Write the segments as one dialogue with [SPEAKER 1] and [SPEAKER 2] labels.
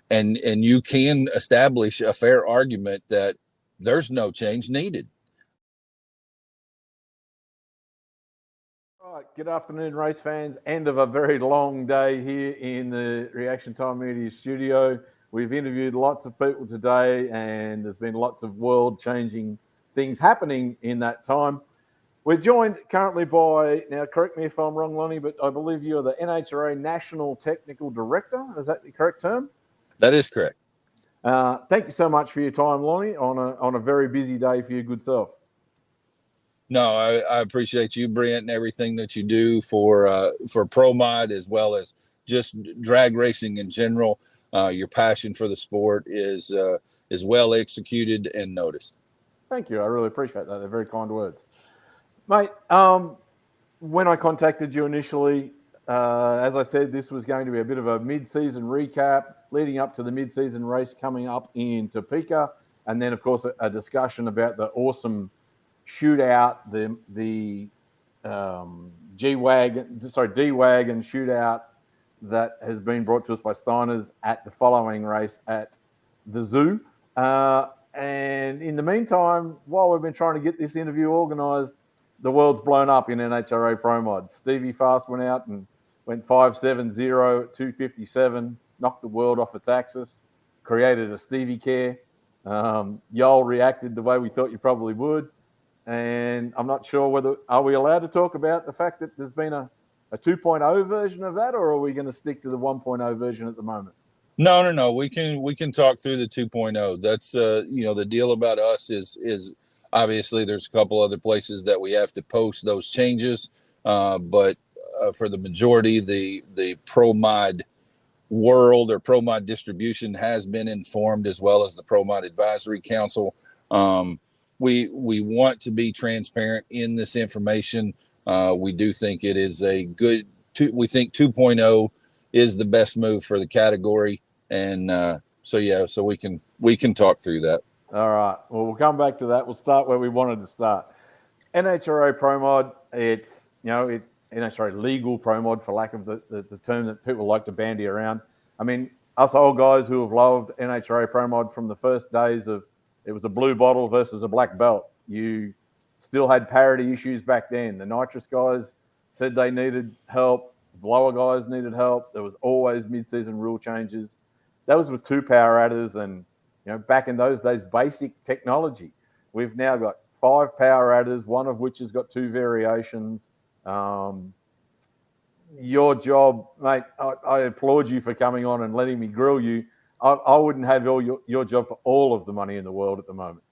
[SPEAKER 1] and you can establish a fair argument that there's no change needed.
[SPEAKER 2] All right, good afternoon, race fans. End of a very long day here in the Reaction Time Media studio. We've interviewed lots of people today, and there's been lots of world-changing things happening in that time. We're joined currently by, now correct me if I'm wrong, Lonnie, but I believe you're the NHRA National Technical Director. Is that the correct term?
[SPEAKER 1] That is correct.
[SPEAKER 2] Thank you so much for your time, Lonnie, on a very busy day for your good self.
[SPEAKER 1] No, I appreciate you, Brent, and everything that you do for ProMod as well as just drag racing in general. Your passion for the sport is well executed and noticed.
[SPEAKER 2] Thank you. I really appreciate that. They're very kind words. Mate, when I contacted you initially, as I said, this was going to be a bit of a mid-season recap leading up to the mid-season race coming up in Topeka, and then, of course, a discussion about the awesome shootout, the D-Wagon shootout that has been brought to us by Steiners at the following race at the zoo. And in the meantime, while we've been trying to get this interview organised, the world's blown up in NHRA ProMod. Stevie Fast went out and went 5.70 at 257, knocked the world off its axis, created a Stevie care. Y'all reacted the way we thought you probably would. And I'm not sure are we allowed to talk about the fact that there's been a 2.0 version of that, or are we going to stick to the 1.0 version at the moment?
[SPEAKER 1] No. We can talk through the 2.0. That's the deal about us is obviously there's a couple other places that we have to post those changes, but for the majority, the ProMod world or ProMod distribution has been informed, as well as the ProMod Advisory Council. We want to be transparent in this information. We do think it is we think 2.0 is the best move for the category. And so we can talk through that.
[SPEAKER 2] All right. Well, we'll come back to that. We'll start where we wanted to start. NHRA ProMod, it's, NHRA legal ProMod, for lack of the term that people like to bandy around. I mean, us old guys who have loved NHRA ProMod from the first days of, it was a blue bottle versus a black belt. You still had parity issues back then. The nitrous guys said they needed help. Blower guys needed help. There was always mid-season rule changes. That was with 2 power adders and, back in those days, basic technology. We've now got 5 power adders, one of which has got 2 variations. Your job, mate, I applaud you for coming on and letting me grill you. I wouldn't have your job for all of the money in the world at the moment.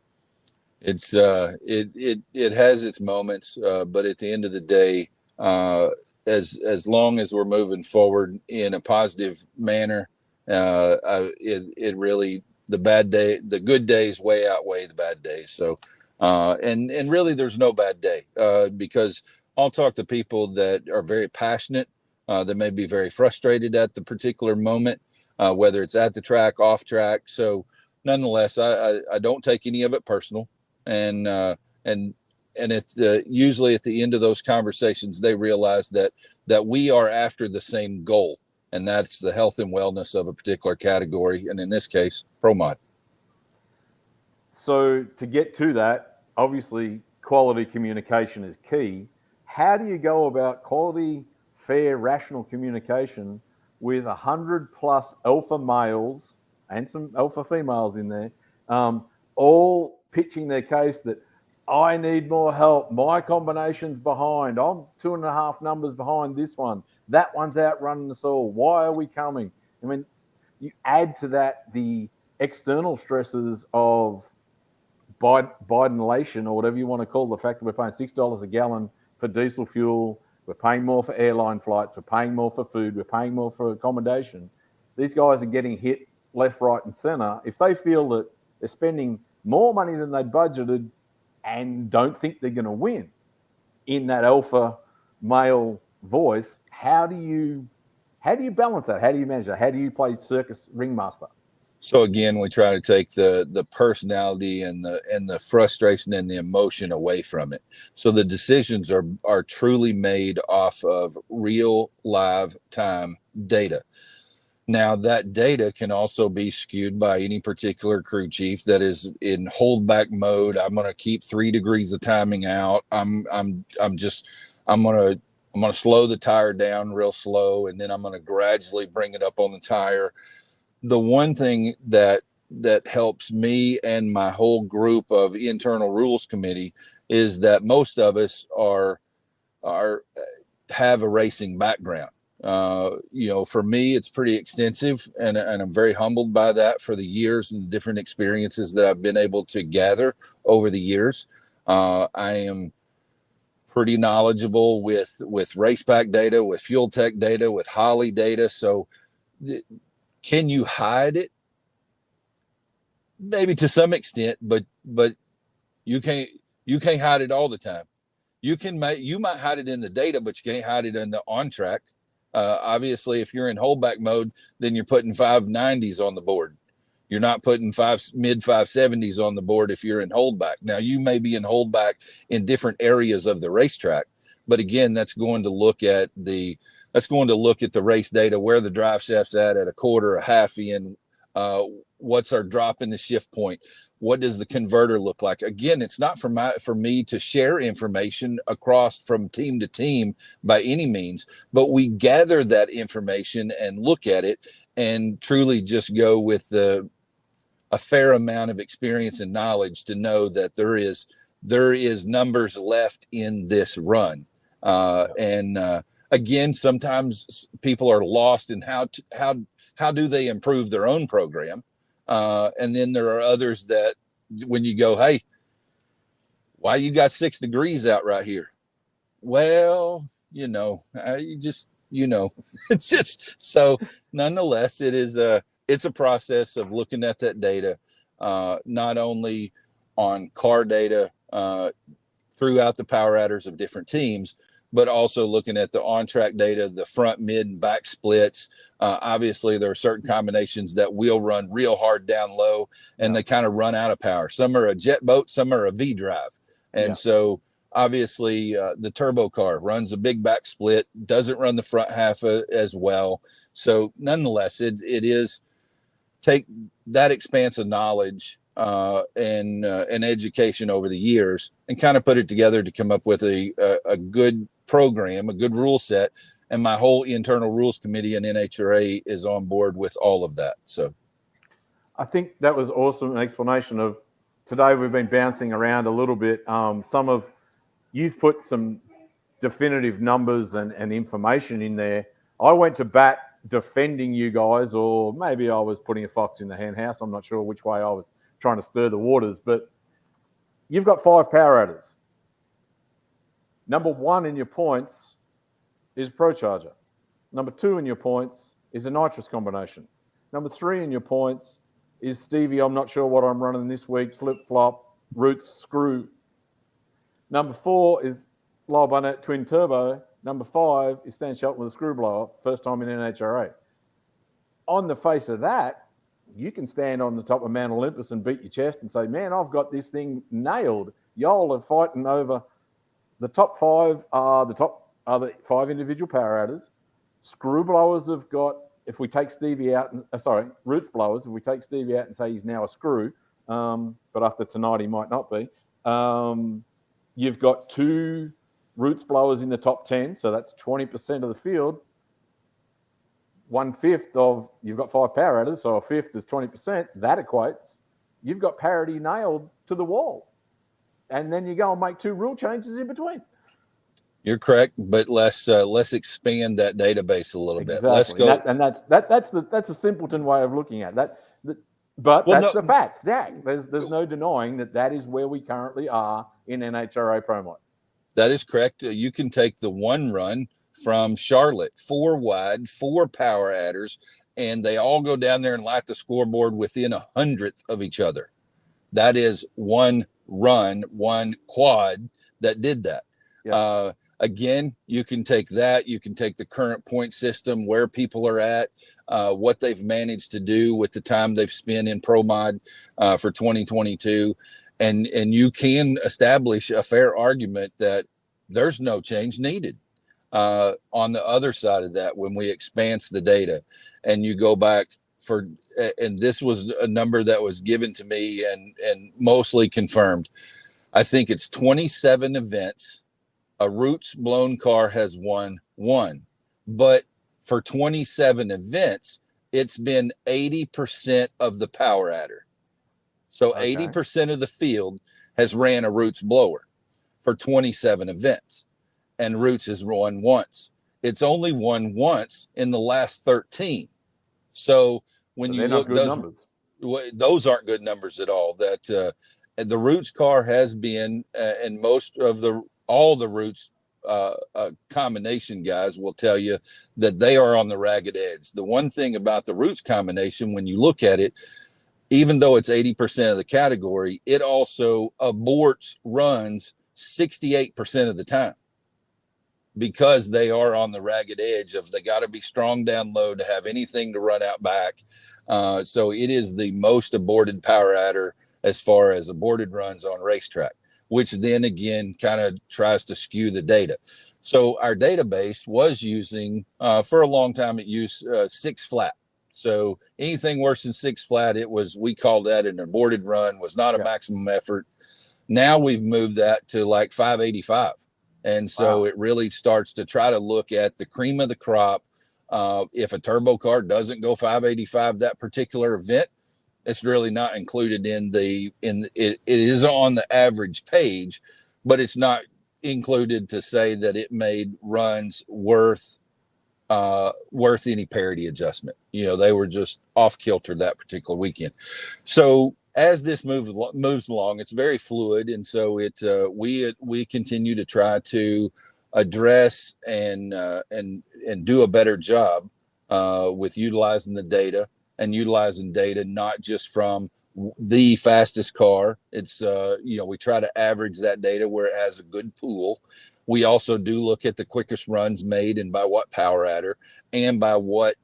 [SPEAKER 1] It's it has its moments, but at the end of the day, as long as we're moving forward in a positive manner, it really, the good days way outweigh the bad days. So, and really there's no bad day, because I'll talk to people that are very passionate, that may be very frustrated at the particular moment, whether it's at the track, off track. So nonetheless, I don't take any of it personal, and usually at the end of those conversations, they realize that we are after the same goal, and that's the health and wellness of a particular category, and in this case, ProMod.
[SPEAKER 2] So to get to that, obviously quality communication is key. How do you go about quality, fair, rational communication with 100+ alpha males and some alpha females in there, all pitching their case that I need more help, my combination's behind, I'm 2.5 numbers behind this one, that one's outrunning us all, why are we coming? I mean, you add to that the external stresses of Bidenlation, or whatever you want to call the fact that we're paying $6 a gallon for diesel fuel, we're paying more for airline flights, we're paying more for food, we're paying more for accommodation. These guys are getting hit left, right, and center. If they feel that they're spending more money than they budgeted and don't think they're going to win in that alpha male voice, how do you balance that? How do you manage that? How do you play circus ringmaster?
[SPEAKER 1] So again, we try to take the personality and the frustration and the emotion away from it. So the decisions are truly made off of real live time data. Now that data can also be skewed by any particular crew chief that is in holdback mode. I'm going to keep 3 degrees of timing out. I'm going to slow the tire down real slow, and then I'm going to gradually bring it up on the tire. The one thing that helps me and my whole group of internal rules committee is that most of us are have a racing background. For me, it's pretty extensive, and I'm very humbled by that for the years and different experiences that I've been able to gather over the years. I am pretty knowledgeable with race pack data, with fuel tech data, with Holly data. So can you hide it? Maybe to some extent, but you can't hide it all the time. You might hide it in the data, but you can't hide it in the on track. Obviously, if you're in holdback mode, then you're putting 590s on the board. You're not putting mid 570s on the board if you're in holdback. Now, you may be in holdback in different areas of the racetrack, but again, that's going to look at the race data, where the drive shaft's at a quarter, a half in, what's our drop in the shift point. What does the converter look like? Again, it's not for me to share information across from team to team by any means, but we gather that information and look at it and truly just go with a fair amount of experience and knowledge to know that there is numbers left in this run. Again, sometimes people are lost in how do they improve their own program. And then there are others that when you go, hey, why you got 6 degrees out right here? Well, it's just so nonetheless, it's a process of looking at that data, not only on car data throughout the power adders of different teams, but also looking at the on-track data, the front, mid, and back splits. Obviously, there are certain combinations that will run real hard down low, and they kind of run out of power. Some are a jet boat, some are a V-drive. And so, obviously, the turbo car runs a big back split, doesn't run the front half as well. So, nonetheless, it is take that expanse of knowledge and education over the years and kind of put it together to come up with a good program, a good rule set, and my whole internal rules committee and NHRA is on board with all of that. So
[SPEAKER 2] I think that was awesome, an explanation of today. We've been bouncing around a little bit. You've put some definitive numbers and information in there. I went to bat defending you guys, or maybe I was putting a fox in the hen house. I'm not sure which way I was trying to stir the waters, but you've got 5 power adders. Number 1 in your points is ProCharger. Number 2 in your points is a nitrous combination. Number 3 in your points is Stevie, I'm not sure what I'm running this week, flip-flop, roots, screw. Number 4 is Lyle Barnett twin turbo. Number 5 is Stan Shelton with a screw blower, first time in NHRA. On the face of that, you can stand on the top of Mount Olympus and beat your chest and say, man, I've got this thing nailed. Y'all are fighting over the top 5 are the 5 individual power adders. Screw blowers have got, if we take Stevie out, roots blowers, if we take Stevie out and say he's now a screw, but after tonight he might not be, you've got 2 roots blowers in the top 10, so that's 20% of the field. 1/5 of, you've got 5 power adders, so 1/5 is 20%. That equates. You've got parity nailed to the wall. And then you go and make 2 rule changes in between.
[SPEAKER 1] You're correct, but let's expand that database a little bit. Let's go.
[SPEAKER 2] That's a simpleton way of looking at that. But the facts, Jack. There's no denying that is where we currently are in NHRA Pro Mod.
[SPEAKER 1] That is correct. You can take the one run from Charlotte, 4 wide, 4 power adders, and they all go down there and light the scoreboard within 100th of each other. That is one run, one quad that did that. Yeah. Again, you can take that. You can take the current point system, where people are at, what they've managed to do with the time they've spent in Pro Mod for 2022, and you can establish a fair argument that there's no change needed. On the other side of that, when we expanse the data and you go back and this was a number that was given to me and mostly confirmed, I think it's 27 events. A Roots blown car has won one, but for 27 events, it's been 80% of the power adder. So 80% of the field has ran a Roots blower for 27 events, and Roots has won once. It's only won once in the last 13. So when you look, those aren't good numbers at all. That the Roots car has been, and most of all the Roots combination guys will tell you that they are on the ragged edge. The one thing about the Roots combination, when you look at it, even though it's 80% of the category, it also aborts runs 68% of the time, because they are on the ragged edge of, they got to be strong down low to have anything to run out back. So it is the most aborted power adder as far as aborted runs on racetrack, which then again kind of tries to skew the data. So our database was using, for a long time, it used 6 flat. So anything worse than 6 flat, we called that an aborted run, was not a maximum effort. Now we've moved that to like 585. And so it really starts to try to look at the cream of the crop. If a turbo car doesn't go 585 that particular event, it's really not included it is on the average page, but it's not included to say that it made runs worth any parity adjustment. They were just off kilter that particular weekend. So as this moves along, it's very fluid, and so we continue to try to address and do a better job with utilizing the data, and utilizing data not just from the fastest car. It's we try to average that data where it has a good pool. We also do look at the quickest runs made and by what power adder, and by what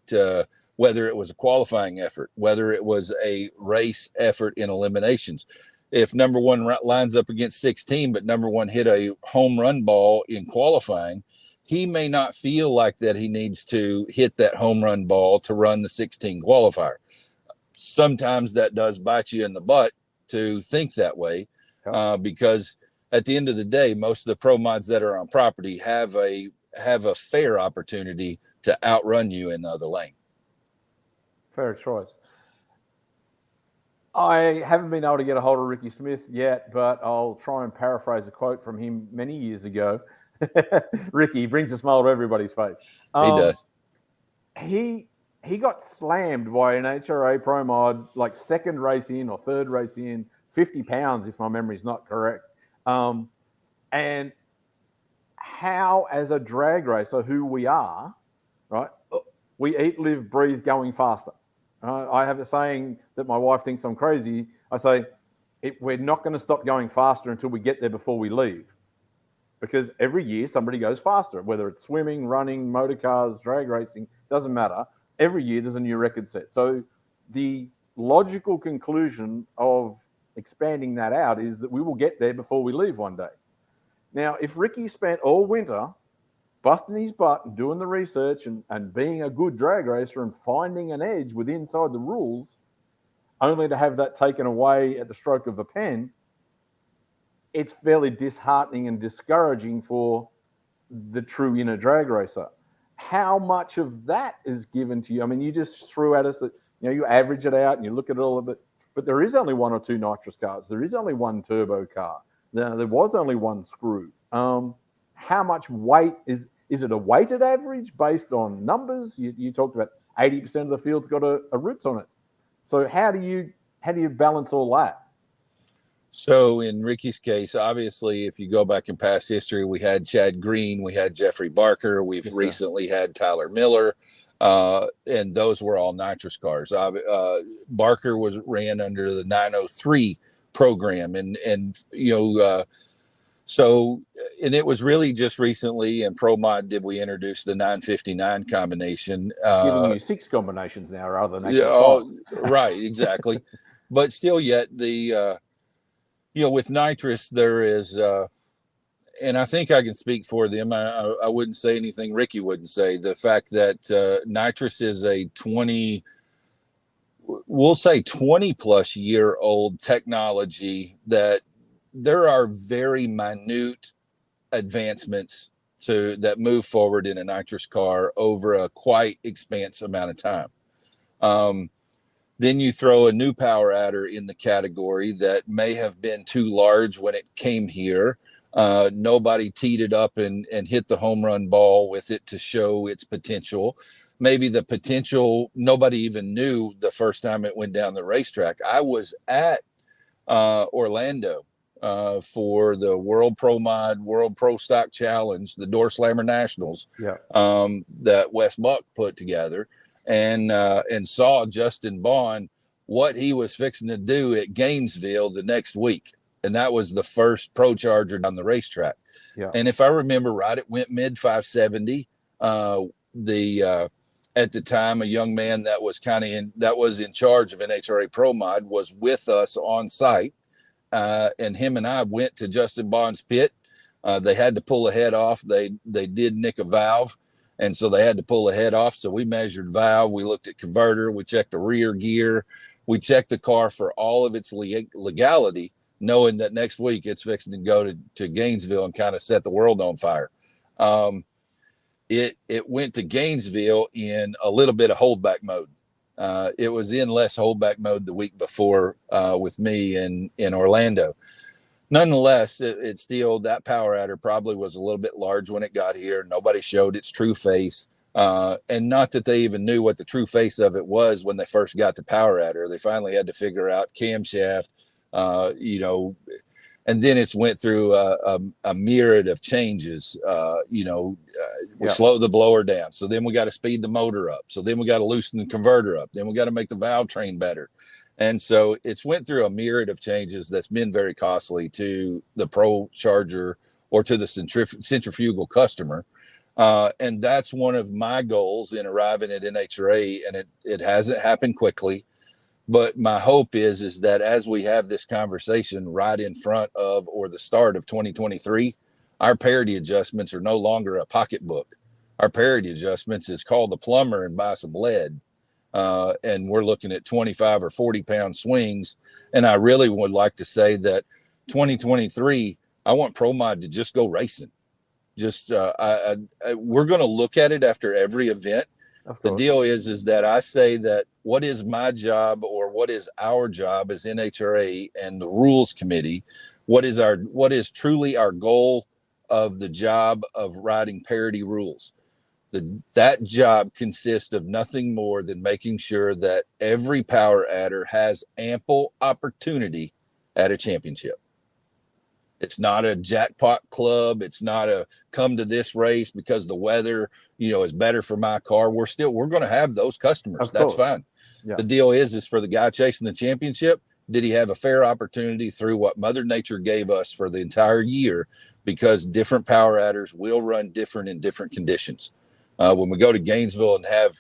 [SPEAKER 1] whether it was a qualifying effort, whether it was a race effort in eliminations. If number one lines up against 16, but number one hit a home run ball in qualifying, he may not feel like that he needs to hit that home run ball to run the 16 qualifier. Sometimes that does bite you in the butt to think that way, because at the end of the day, most of the pro mods that are on property have a fair opportunity to outrun you in the other lane.
[SPEAKER 2] Fair choice. I haven't been able to get a hold of Ricky Smith yet, but I'll try and paraphrase a quote from him many years ago. Ricky brings a smile to everybody's face.
[SPEAKER 1] He does.
[SPEAKER 2] He got slammed by an NHRA Pro Mod, like second race in or third race in, 50 pounds, if my memory is not correct. And how, as a drag racer, who we are, right? We eat, live, breathe going faster. I have a saying that my wife thinks I'm crazy. I say, we're not going to stop going faster until we get there before we leave. Because every year somebody goes faster, whether it's swimming, running, motor cars, drag racing, doesn't matter. Every year there's a new record set. So the logical conclusion of expanding that out is that we will get there before we leave one day. Now, if Ricky spent all winter busting his butt and doing the research and being a good drag racer and finding an edge with inside the rules, only to have that taken away at the stroke of a pen, it's fairly disheartening and discouraging for the true inner drag racer. How much of that is given to you? I mean, you just threw at us that, you average it out and you look at all of it, but there is only one or two nitrous cars. There is only one turbo car. There was only one screw. How much weight is it a weighted average based on numbers? You talked about 80% of the field's got a Roots on it. So how do you balance all that?
[SPEAKER 1] So in Ricky's case, obviously, if you go back in past history, we had Chad Green, we had Jeffrey Barker, we've recently had Tyler Miller, and those were all nitrous cars. Barker ran under the 903 program, so it was really just recently in Pro Mod did we introduce the 959 combination.
[SPEAKER 2] Giving you 6 combinations now rather than 5.
[SPEAKER 1] Right, exactly. But still, yet the with nitrous there is and I think I can speak for them. I wouldn't say anything Ricky wouldn't say. The fact that nitrous is a 20, we'll say 20 plus year old technology, that there are very minute advancements that move forward in a nitrous car over a quite expansive amount of time. Then you throw a new power adder in the category that may have been too large when it came here. Nobody teed it up and hit the home run ball with it to show its potential. Maybe the potential nobody even knew the first time it went down the racetrack. I was at Orlando for the World Pro Mod, World Pro Stock Challenge, the Door Slammer Nationals, that Wes Buck put together, and saw Justin Bond, what he was fixing to do at Gainesville the next week. And that was the first Pro Charger down the racetrack. Yeah. And if I remember right, it went mid 570. At the time, a young man that was in charge of NHRA Pro Mod was with us on site. And him and I went to Justin Bond's pit. They had to pull a head off. They did nick a valve, and so they had to pull a head off. So we measured valve. We looked at converter. We checked the rear gear. We checked the car for all of its legality, knowing that next week it's fixing to go to Gainesville and kind of set the world on fire. It went to Gainesville in a little bit of holdback mode. It was in less holdback mode the week before with me in Orlando. Nonetheless, it still, that power adder probably was a little bit large when it got here. Nobody showed its true face. And not that they even knew what the true face of it was when they first got the power adder. They finally had to figure out camshaft, and then it's went through a myriad of changes. We slow the blower down. So then we got to speed the motor up. So then we got to loosen the converter up. Then we got to make the valve train better. And so it's went through a myriad of changes that's been very costly to the Pro Charger or to the centrifugal customer. And that's one of my goals in arriving at NHRA. And it hasn't happened quickly. But my hope is that as we have this conversation right in front of or the start of 2023, our parity adjustments are no longer a pocketbook. Our parity adjustments is call the plumber and buy some lead. And we're looking at 25 or 40 pound swings. And I really would like to say that 2023, I want ProMod to just go racing. We're going to look at it after every event. The deal is that I say that what is my job or what is our job as NHRA and the rules committee, what is truly our goal of the job of writing parity rules. That job consists of nothing more than making sure that every power adder has ample opportunity at a championship. It's not a jackpot club. It's not a come to this race because the weather, is better for my car. We're going to have those customers. That's fine. Yeah. The deal is for the guy chasing the championship, did he have a fair opportunity through what Mother Nature gave us for the entire year? Because different power adders will run different in different conditions. When we go to Gainesville and have,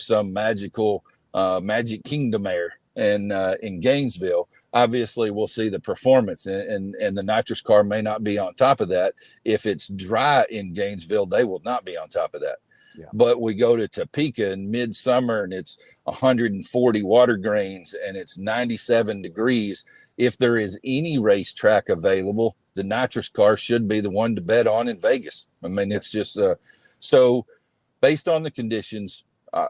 [SPEAKER 1] some magical Magic Kingdom air and in Gainesville, obviously we'll see the performance and the nitrous car may not be on top of that. If it's dry in Gainesville, they will not be on top of that. Yeah. But we go to Topeka in midsummer and it's 140 water grains and it's 97 degrees. If there is any racetrack available, the nitrous car should be the one to bet on in Vegas. I mean, it's just so based on the conditions,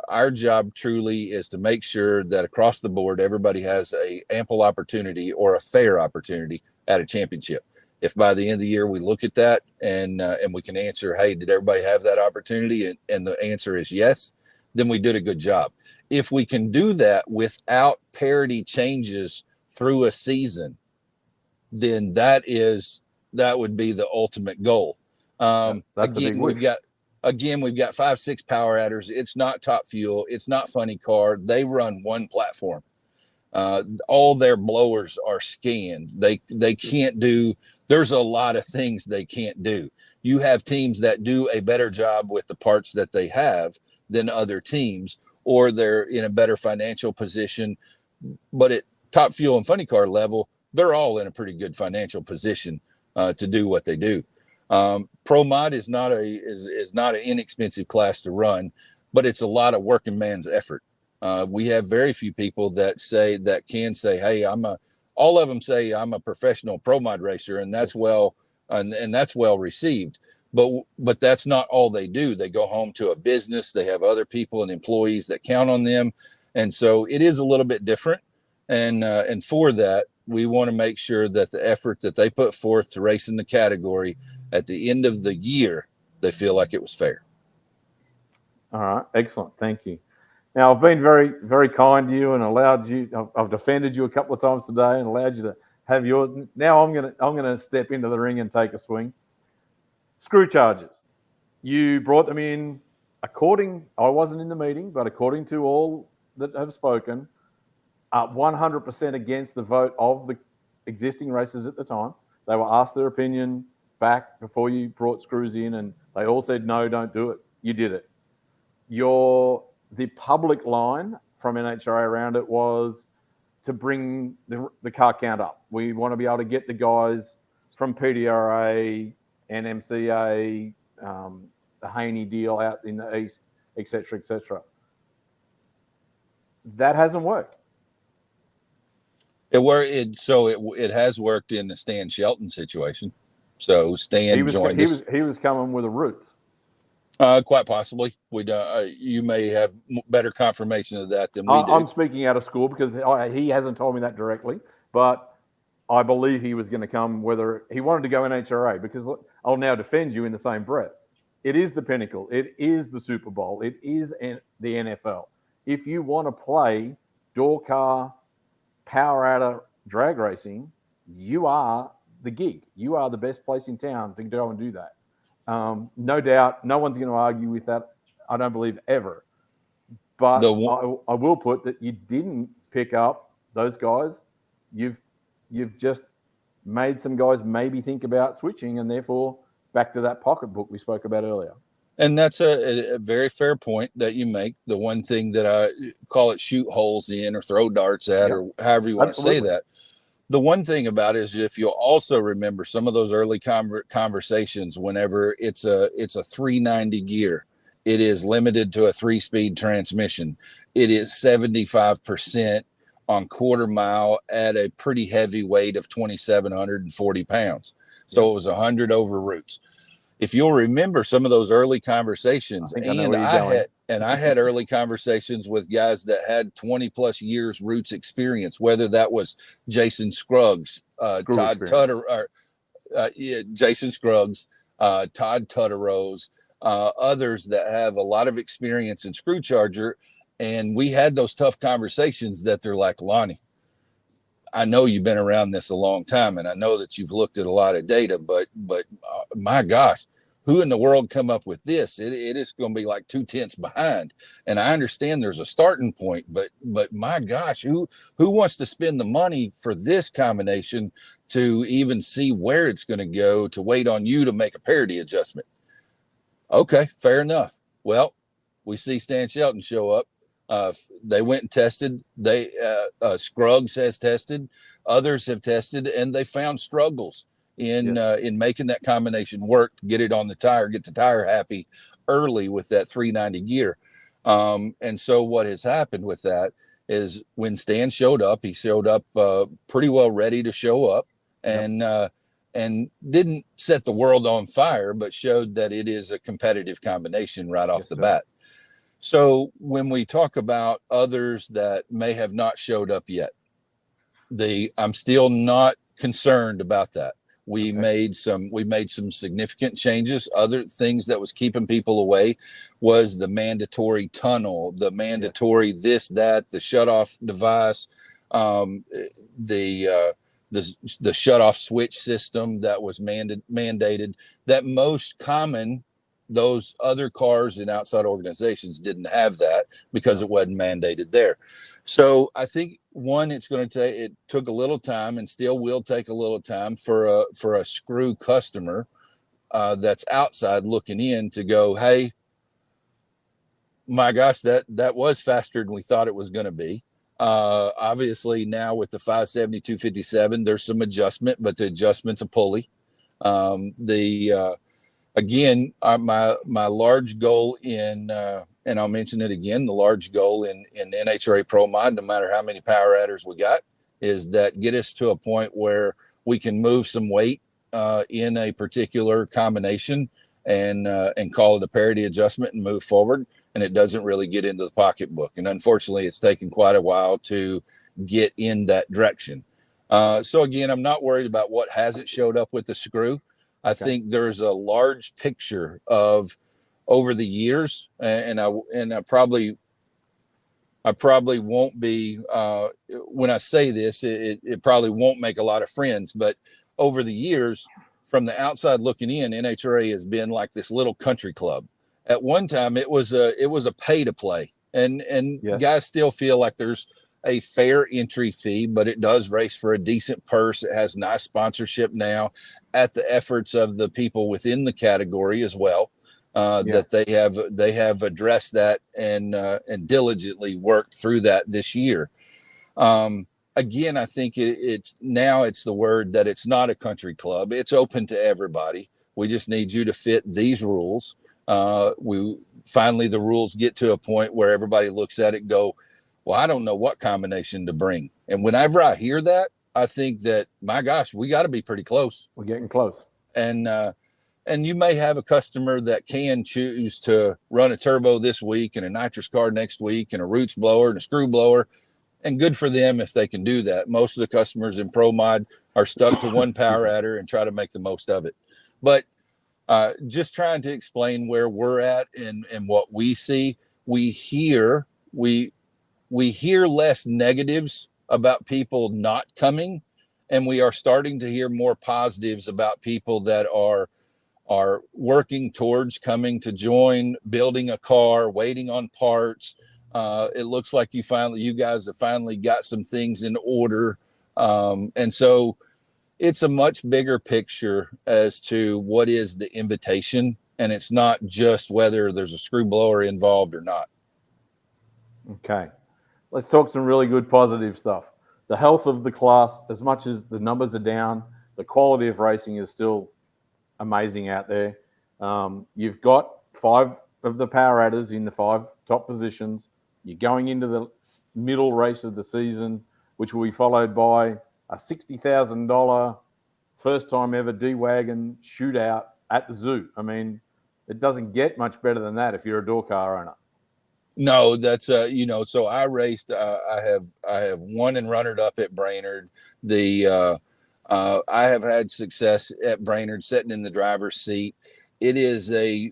[SPEAKER 1] our job truly is to make sure that across the board, everybody has a ample opportunity or a fair opportunity at a championship. If by the end of the year we look at that and we can answer, hey, did everybody have that opportunity? And the answer is yes, then we did a good job. If we can do that without parity changes through a season, then that would be the ultimate goal. We've got 5-6 power adders. It's not Top Fuel. It's not Funny Car. They run one platform. All their blowers are scanned. They can't do. There's a lot of things they can't do. You have teams that do a better job with the parts that they have than other teams, or they're in a better financial position. But at Top Fuel and Funny Car level, they're all in a pretty good financial position to do what they do. Pro mod is not an inexpensive class to run, but it's a lot of working man's effort. We have very few people that can say, "Hey, all of them say I'm a professional pro mod racer," and that's and that's well received. But that's not all they do. They go home to a business. They have other people and employees that count on them, and so it is a little bit different. And for that, we want to make sure that the effort that they put forth to race in the category at the end of the year, they feel like it was fair.
[SPEAKER 2] All right, excellent. Thank you. Now, I've been very, very kind to you and allowed you. I've defended you a couple of times today and allowed you to have your. Now, I'm gonna step into the ring and take a swing. Screw charges. You brought them in I wasn't in the meeting, but according to all that have spoken, 100% against the vote of the existing racers at the time. They were asked their opinion back before you brought screws in, and they all said, no, don't do it. You did it. The public line from NHRA around it was to bring the car count up. We want to be able to get the guys from PDRA, NMCA, the Haney deal out in the east, etc., etc. That hasn't worked.
[SPEAKER 1] It has worked in the Stan Shelton situation. So Stan joined us.
[SPEAKER 2] He was coming with the roots.
[SPEAKER 1] Quite possibly. You may have better confirmation of that than we do.
[SPEAKER 2] I'm speaking out of school because he hasn't told me that directly, but I believe he was going to come whether he wanted to go NHRA, because I'll now defend you in the same breath. It is the pinnacle. It is the Super Bowl. It is the NFL. If you want to play door car, power adder drag racing, you are the gig. You are the best place in town to go and do that. No doubt, no one's going to argue with that. I don't believe ever. But I will put that you didn't pick up those guys. You've just made some guys maybe think about switching, and therefore back to that pocketbook we spoke about earlier.
[SPEAKER 1] And that's a very fair point that you make. The one thing that I call it shoot holes in or throw darts at, or however you want to say that. The one thing about it is, if you'll also remember some of those early conversations, whenever it's a 390 gear, it is limited to a 3-speed transmission. It is 75% on quarter mile at a pretty heavy weight of 2,740 pounds. So it was 100 over roots. If you'll remember some of those early conversations, I had early conversations with guys that had 20 plus years roots experience, whether that was Jason Scruggs, Jason Scruggs, Todd Tutterose, others that have a lot of experience in screw charger. And we had those tough conversations that they're like, Lonnie, I know you've been around this a long time, and I know that you've looked at a lot of data, but my gosh, who in the world come up with this? It is going to be like 2 tenths behind. And I understand there's a starting point, but my gosh, who wants to spend the money for this combination to even see where it's going to go, to wait on you to make a parity adjustment? Okay, fair enough. Well, we see Stan Shelton show up. They went and tested. Scruggs has tested. Others have tested, and they found struggles in making that combination work, get it on the tire, get the tire happy early with that 390 gear. And so what has happened with that is when Stan showed up, he showed up pretty well ready to show up, and didn't set the world on fire, but showed that it is a competitive combination right off the bat. So when we talk about others that may have not showed up yet, I'm still not concerned about that. We made some significant changes. Other things that was keeping people away was the mandatory tunnel, the mandatory this, that, the shutoff device, the shutoff switch system that was mandated. That most common, those other cars and outside organizations didn't have that because it wasn't mandated there. So I think it took a little time, and still will take a little time for a screw customer that's outside looking in to go, hey, my gosh, that was faster than we thought it was going to be. Obviously now with the 570 257, there's some adjustment, but the adjustment's a pulley. Again, my large goal in and I'll mention it again, the large goal in NHRA Pro Mod, no matter how many power adders we got, is that get us to a point where we can move some weight in a particular combination and call it a parity adjustment and move forward. And it doesn't really get into the pocketbook. And unfortunately, it's taken quite a while to get in that direction. So again, I'm not worried about what hasn't showed up with the screw. I think there's a large picture of over the years, and I probably won't be when I say this, it probably won't make a lot of friends, but over the years, from the outside looking in, NHRA has been like this little country club. At one time, it was a pay to play, and guys still feel like there's a fair entry fee, but it does race for a decent purse. It has nice sponsorship now at the efforts of the people within the category as well. That they have addressed that and diligently worked through that this year. Again, I think it's the word that it's not a country club. It's open to everybody. We just need you to fit these rules. The rules get to a point where everybody looks at it and go, well, I don't know what combination to bring. And whenever I hear that, I think that, my gosh, we got to be pretty close.
[SPEAKER 2] We're getting close.
[SPEAKER 1] And you may have a customer that can choose to run a turbo this week and a nitrous car next week and a roots blower and a screw blower. And good for them if they can do that. Most of the customers in Pro Mod are stuck to one power adder and try to make the most of it. But just trying to explain where we're at and what we see, we hear less negatives about people not coming, and we are starting to hear more positives about people that are working towards coming to join, building a car, waiting on parts. It looks like you guys have finally got some things in order. And so it's a much bigger picture as to what is the invitation. And it's not just whether there's a screw blower involved or not.
[SPEAKER 2] Okay. Let's talk some really good positive stuff. The health of the class, as much as the numbers are down, the quality of racing is still amazing out there. You've got 5 of the power adders in the 5 top positions. You're going into the middle race of the season, which will be followed by a $60,000 first time ever D-Wagon shootout at the zoo. I mean, it doesn't get much better than that if you're a door car owner.
[SPEAKER 1] No, that's so I raced. I have won and runnered up at Brainerd. I have had success at Brainerd, sitting in the driver's seat. It is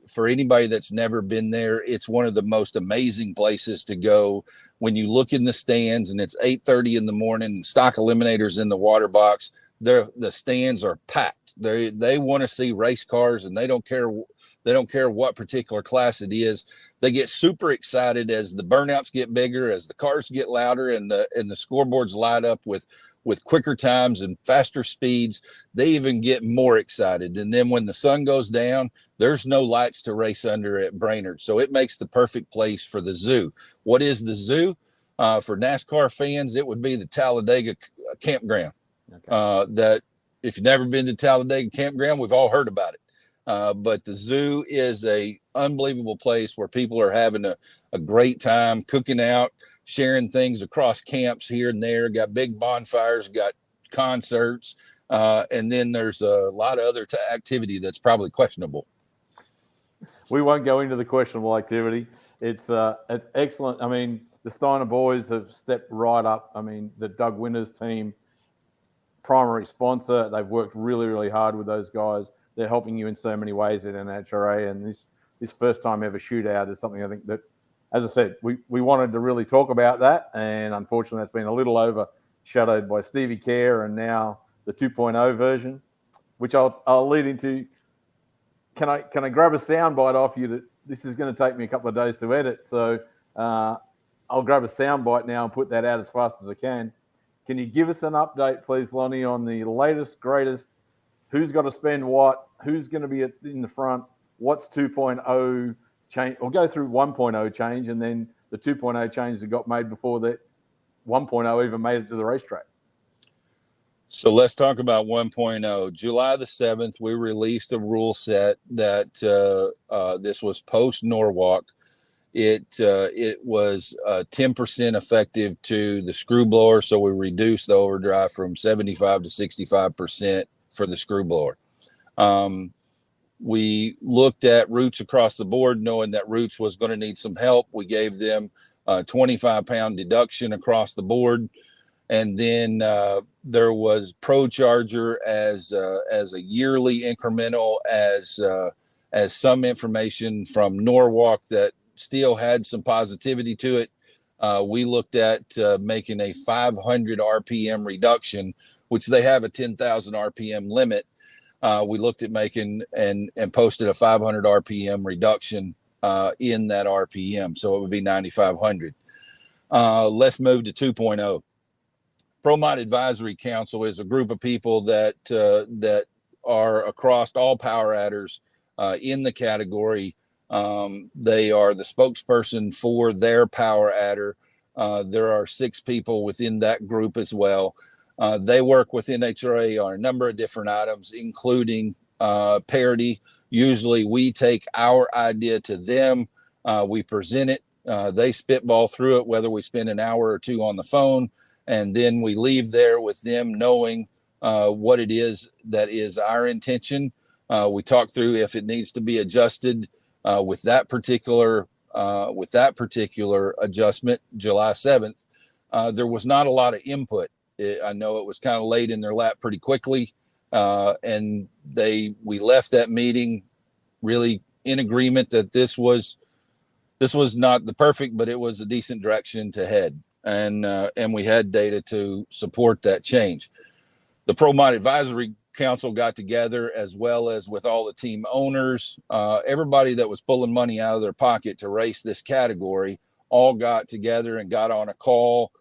[SPEAKER 1] for anybody that's never been there, it's one of the most amazing places to go. When you look in the stands and it's 8:30 in the morning, and stock eliminators in the water box, the stands are packed. They want to see race cars, and they don't care what particular class it is. They get super excited as the burnouts get bigger, as the cars get louder, and the scoreboards light up with quicker times and faster speeds. They even get more excited. And then when the sun goes down, there's no lights to race under at Brainerd. So it makes the perfect place for the zoo. What is the zoo? For NASCAR fans, it would be the Talladega campground. Okay. That if you've never been to Talladega campground, we've all heard about it. But the zoo is a unbelievable place where people are having a great time cooking out, sharing things across camps here and there. Got big bonfires, got concerts, and then there's a lot of other activity that's probably questionable.
[SPEAKER 2] We won't go into the questionable activity. It's excellent. I mean, the Steiner boys have stepped right up. I mean, the Doug Winters team, primary sponsor, they've worked really, really hard with those guys. They're helping you in so many ways at NHRA, and this first time ever shootout is something I think that, as I said, we wanted to really talk about that, and unfortunately that's been a little overshadowed by Stevie Care and now the 2.0 version, which I'll lead into. Can I grab a soundbite off you that this is going to take me a couple of days to edit, so I'll grab a soundbite now and put that out as fast as I can. Can you give us an update, please, Lonnie, on the latest, greatest? Who's got to spend what? Who's going to be in the front? What's 2.0 change? Or go through 1.0 change and then the 2.0 change that got made before that 1.0 even made it to the racetrack.
[SPEAKER 1] So let's talk about 1.0. July the 7th, we released a rule set that this was post Norwalk. It was 10% effective to the screw blower, so we reduced the overdrive from 75 to 65% for the screw blower. We looked at Roots across the board, knowing that Roots was going to need some help. We gave them a 25-pound deduction across the board. And then there was Pro Charger as a yearly incremental, as some information from Norwalk that still had some positivity to it. We looked at making a 500 RPM reduction, which they have a 10,000 RPM limit. We looked at making and posted a 500 RPM reduction in that RPM, so it would be 9,500. Let's move to 2.0. ProMod Advisory Council is a group of people that are across all power adders in the category. They are the spokesperson for their power adder. There are 6 people within that group as well. They work with NHRA on a number of different items, including parity. Usually we take our idea to them, we present it, they spitball through it, whether we spend an hour or 2 on the phone, and then we leave there with them knowing what it is that is our intention. We talk through if it needs to be adjusted with that particular adjustment. July 7th, there was not a lot of input. I know it was kind of laid in their lap pretty quickly, and we left that meeting really in agreement that this was not the perfect, but it was a decent direction to head, and we had data to support that change. The ProMod Advisory Council got together, as well as with all the team owners, everybody that was pulling money out of their pocket to race this category, all got together and got on a call.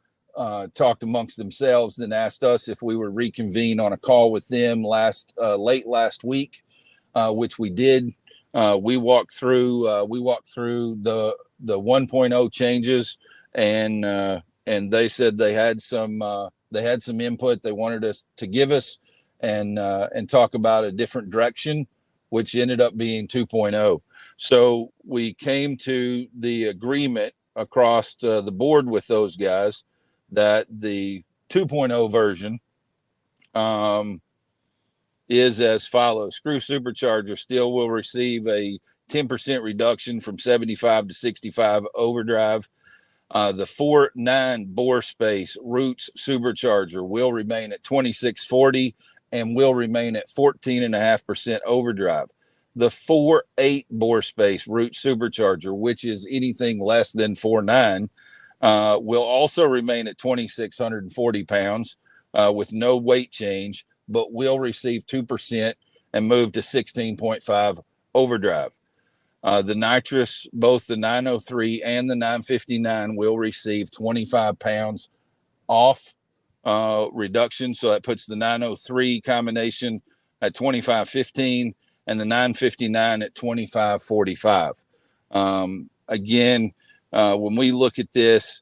[SPEAKER 1] Talked amongst themselves, then asked us if we would reconvene on a call with them late last week, which we did. We walked through the 1.0 changes, and they said they had some input they wanted us to give us, and talk about a different direction, which ended up being 2.0. So we came to the agreement across the board with those guys that the 2.0 version is as follows. Screw supercharger still will receive a 10% reduction from 75 to 65 overdrive. The 4.9 bore space Roots supercharger will remain at 2640 and will remain at 14.5% overdrive. The 4.8 bore space Roots supercharger, which is anything less than 4.9, will also remain at 2,640 pounds with no weight change, but will receive 2% and move to 16.5 overdrive. The nitrous, both the 903 and the 959, will receive 25 pounds off reduction. So that puts the 903 combination at 2515 and the 959 at 2545. Again, when we look at this,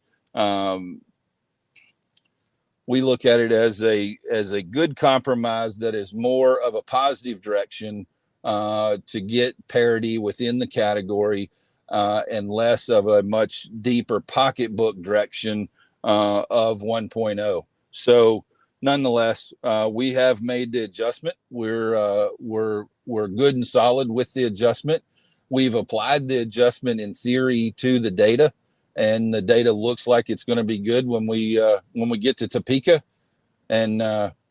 [SPEAKER 1] we look at it as a good compromise that is more of a positive direction to get parity within the category, and less of a much deeper pocketbook direction of 1.0. So nonetheless, we have made the adjustment. We're good and solid with the adjustment. We've applied the adjustment in theory to the data, and the data looks like it's going to be good when we get to Topeka, and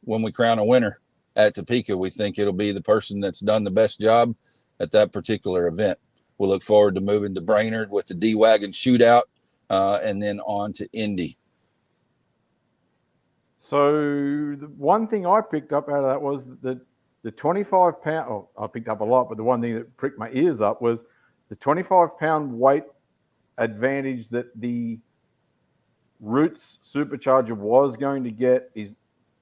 [SPEAKER 1] when we crown a winner at Topeka. We think it'll be the person that's done the best job at that particular event. We'll look forward to moving to Brainerd with the D-Wagon shootout, and then on to Indy.
[SPEAKER 2] So the one thing I picked up out of that was that the 25 pound, oh, I picked up a lot, but the one thing that pricked my ears up was the 25-pound weight advantage that the Roots supercharger was going to get is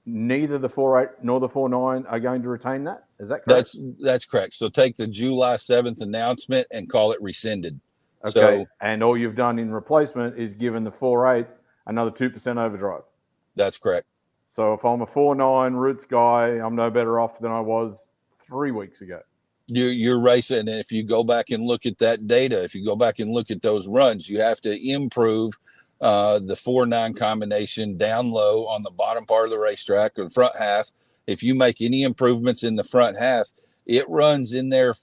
[SPEAKER 2] neither the 4.8 nor the 4.9 are going to retain that. Is that correct?
[SPEAKER 1] That's correct. So take the July 7th announcement and call it rescinded.
[SPEAKER 2] Okay.
[SPEAKER 1] So,
[SPEAKER 2] and all you've done in replacement is given the 4.8 another 2% overdrive.
[SPEAKER 1] That's correct.
[SPEAKER 2] So if I'm a 4.9 roots guy, I'm no better off than I was 3 weeks ago.
[SPEAKER 1] You're racing, and if you go back and look at that data, if you go back and look at those runs, you have to improve the 4.9 combination down low on the bottom part of the racetrack or the front half. If you make any improvements in the front half, it runs in there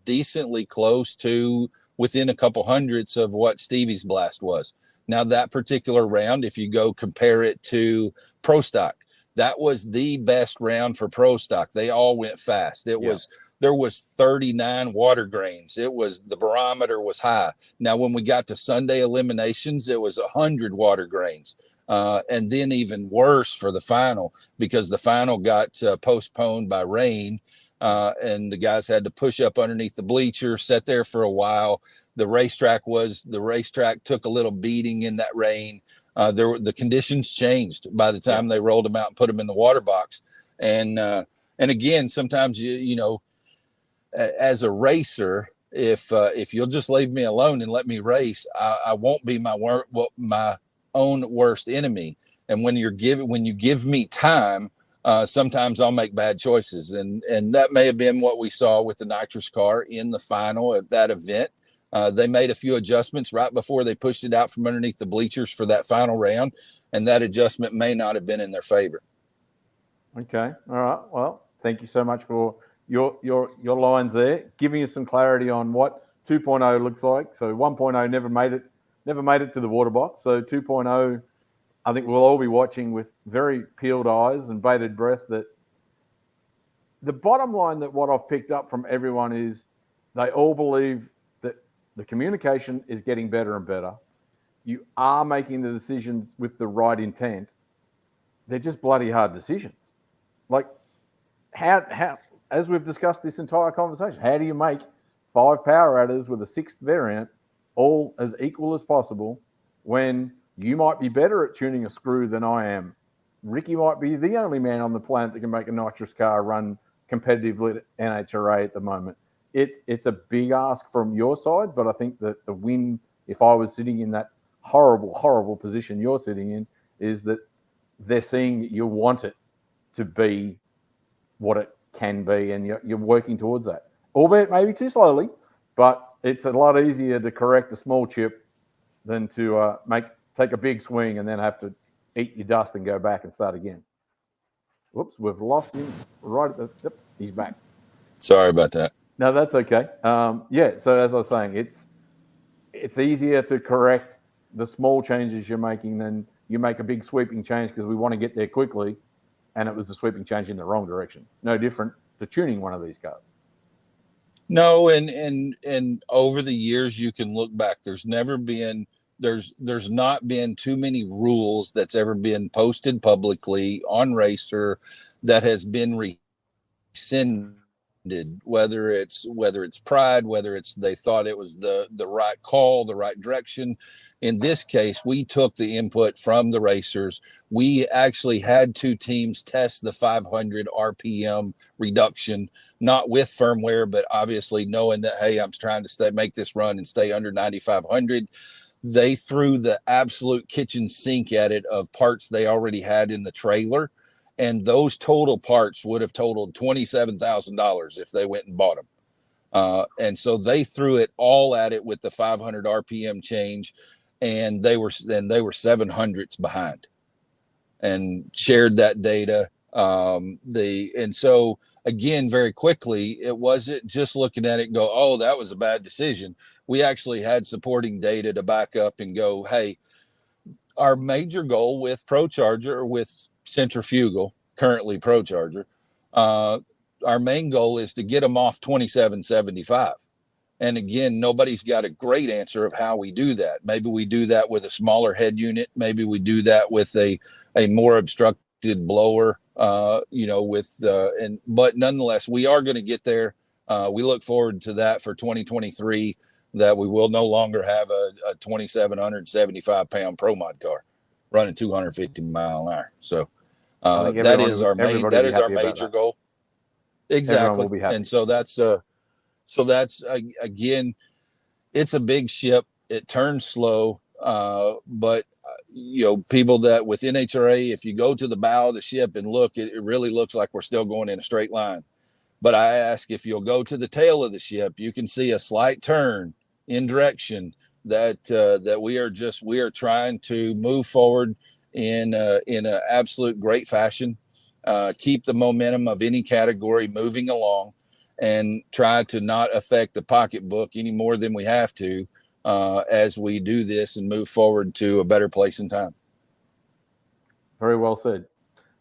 [SPEAKER 1] decently close to within a couple hundredths of what Stevie's blast was. Now that particular round, if you go compare it to Pro Stock, that was the best round for Pro Stock. They all went fast. There was 39 water grains. The barometer was high. Now, when we got to Sunday eliminations, it was 100 water grains. And then even worse for the final, because the final got postponed by rain, and the guys had to push up underneath the bleacher, sat there for a while. The racetrack took a little beating in that rain. The conditions changed by the time they rolled them out and put them in the water box. And again, sometimes you know, as a racer, if you'll just leave me alone and let me race, I won't be my own worst enemy. And when you give me time, sometimes I'll make bad choices, and that may have been what we saw with the nitrous car in the final of that event. They made a few adjustments right before they pushed it out from underneath the bleachers for that final round, and that adjustment may not have been in their favor.
[SPEAKER 2] Okay, all right. Well, thank you so much for your lines there, giving us some clarity on what 2.0 looks like. So 1.0 never made it to the water box. So 2.0, I think we'll all be watching with very peeled eyes and bated breath. That the bottom line, that what I've picked up from everyone is they all believe that the communication is getting better and better. You are making the decisions with the right intent. They're just bloody hard decisions. Like how as we've discussed this entire conversation, how do you make 5 power adders with a 6th variant all as equal as possible when you might be better at tuning a screw than I am? Ricky might be the only man on the planet that can make a nitrous car run competitively at NHRA at the moment. It's a big ask from your side, but I think that the win, if I was sitting in that horrible, horrible position you're sitting in, is that they're seeing you want it to be what it can be, and you're working towards that, albeit maybe too slowly, but it's a lot easier to correct a small chip than to take a big swing and then have to eat your dust and go back and start again. Whoops, we've lost him right at the... Yep, he's back.
[SPEAKER 1] Sorry about that.
[SPEAKER 2] No, that's okay. So as I was saying, it's easier to correct the small changes you're making than you make a big sweeping change because we want to get there quickly, and it was a sweeping change in the wrong direction. No different to tuning one of these cars.
[SPEAKER 1] No, and over the years you can look back. There's not been too many rules that's ever been posted publicly on Racer that has been rescinded. Whether it's pride, whether it's they thought it was the right call, the right direction. In this case, we took the input from the racers. We actually had 2 teams test the 500 RPM reduction, not with firmware, but obviously knowing that, hey, I'm trying to make this run and stay under 9,500. They threw the absolute kitchen sink at it of parts they already had in the trailer. And those total parts would have totaled $27,000 if they went and bought them. And so they threw it all at it with the 500 RPM change, and they were 700ths behind, and shared that data. And so again, very quickly, it wasn't just looking at it and go, oh, that was a bad decision. We actually had supporting data to back up and go, hey, our major goal with ProCharger, with Centrifugal, currently ProCharger, our main goal is to get them off 2775. And again, nobody's got a great answer of how we do that. Maybe we do that with a smaller head unit. Maybe we do that with a more obstructed blower, but nonetheless, we are going to get there. We look forward to that for 2023, that we will no longer have a 2,775 pound Pro Mod car running 250 mile an hour. So that is our major goal. Exactly. And so that's again, it's a big ship. It turns slow. But people that with NHRA, if you go to the bow of the ship and look, it really looks like we're still going in a straight line. But I ask, if you'll go to the tail of the ship, you can see a slight turn in direction that we are trying to move forward in an absolute great fashion, keep the momentum of any category moving along, and try to not affect the pocketbook any more than we have to as we do this and move forward to a better place in time.
[SPEAKER 2] Very well said,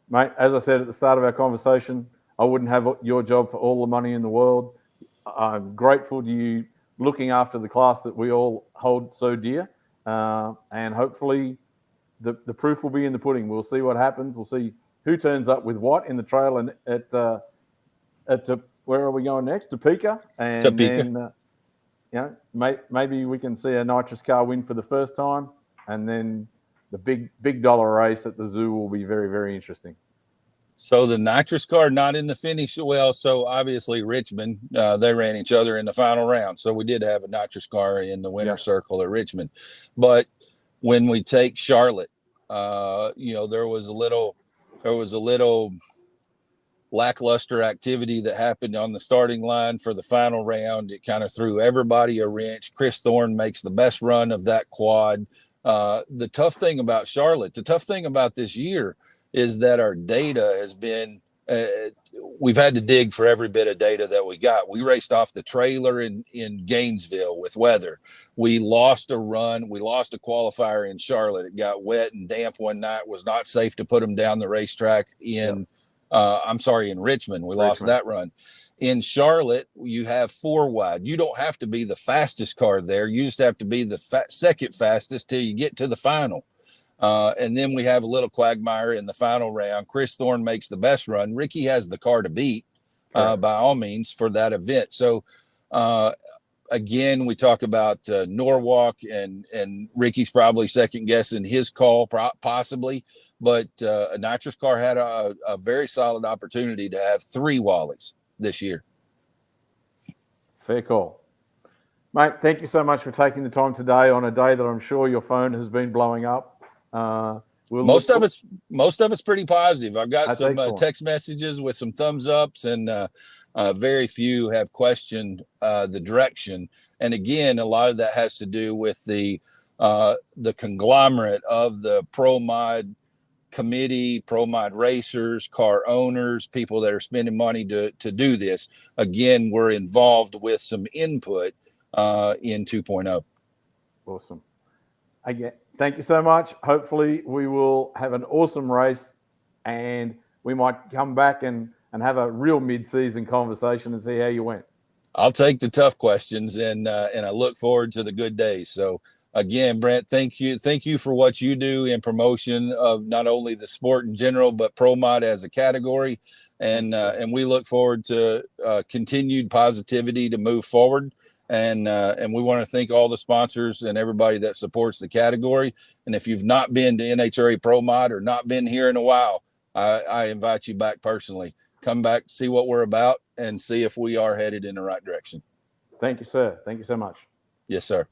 [SPEAKER 2] mate. As I said at the start of our conversation, I wouldn't have your job for all the money in the world. I'm grateful to you looking after the class that we all hold so dear. And hopefully the proof will be in the pudding. We'll see what happens. We'll see who turns up with what in the trail and where are we going next? Topeka. And
[SPEAKER 1] Topeka.
[SPEAKER 2] Then, maybe we can see a nitrous car win for the first time. And then the big dollar race at the zoo will be very, very interesting.
[SPEAKER 1] So the nitrous car not in the finish. Well, so obviously Richmond, they ran each other in the final round. So we did have a nitrous car in the winner's circle at Richmond. But when we take Charlotte, there was a little lackluster activity that happened on the starting line for the final round. It kind of threw everybody a wrench. Chris Thorne makes the best run of that quad. The tough thing about Charlotte, the tough thing about this year, is that our data has been, we've had to dig for every bit of data that we got. We raced off the trailer in Gainesville with weather. We lost a run. We lost a qualifier in Charlotte. It got wet and damp one night. Was not safe to put them down the racetrack in Richmond. We lost that run. In Charlotte, you have 4 wide. You don't have to be the fastest car there. You just have to be the second fastest till you get to the final. And then we have a little quagmire in the final round. Chris Thorne makes the best run. Ricky has the car to beat, by all means, for that event. So, again, we talk about Norwalk, and Ricky's probably second guessing his call, possibly. But a nitrous car had a very solid opportunity to have 3 Wallies this year.
[SPEAKER 2] Fair call. Mate, thank you so much for taking the time today on a day that I'm sure your phone has been blowing up.
[SPEAKER 1] Most of it's pretty positive. I've got some text messages with some thumbs ups, and very few have questioned the direction. And again, a lot of that has to do with the conglomerate of the Pro Mod committee, Pro Mod racers, car owners, people that are spending money to do this. Again, we're involved with some input in 2.0.
[SPEAKER 2] Awesome. Again, thank you so much. Hopefully we will have an awesome race, and we might come back and have a real mid-season conversation and see how you went.
[SPEAKER 1] I'll take the tough questions, and I look forward to the good days. So again, Brent, thank you for what you do in promotion of not only the sport in general, but Pro Mod as a category. And we look forward to continued positivity to move forward. And we want to thank all the sponsors and everybody that supports the category. And if you've not been to NHRA Pro Mod or not been here in a while, I invite you back personally. Come back, see what we're about, and see if we are headed in the right direction.
[SPEAKER 2] Thank you, sir. Thank you so much.
[SPEAKER 1] Yes, sir.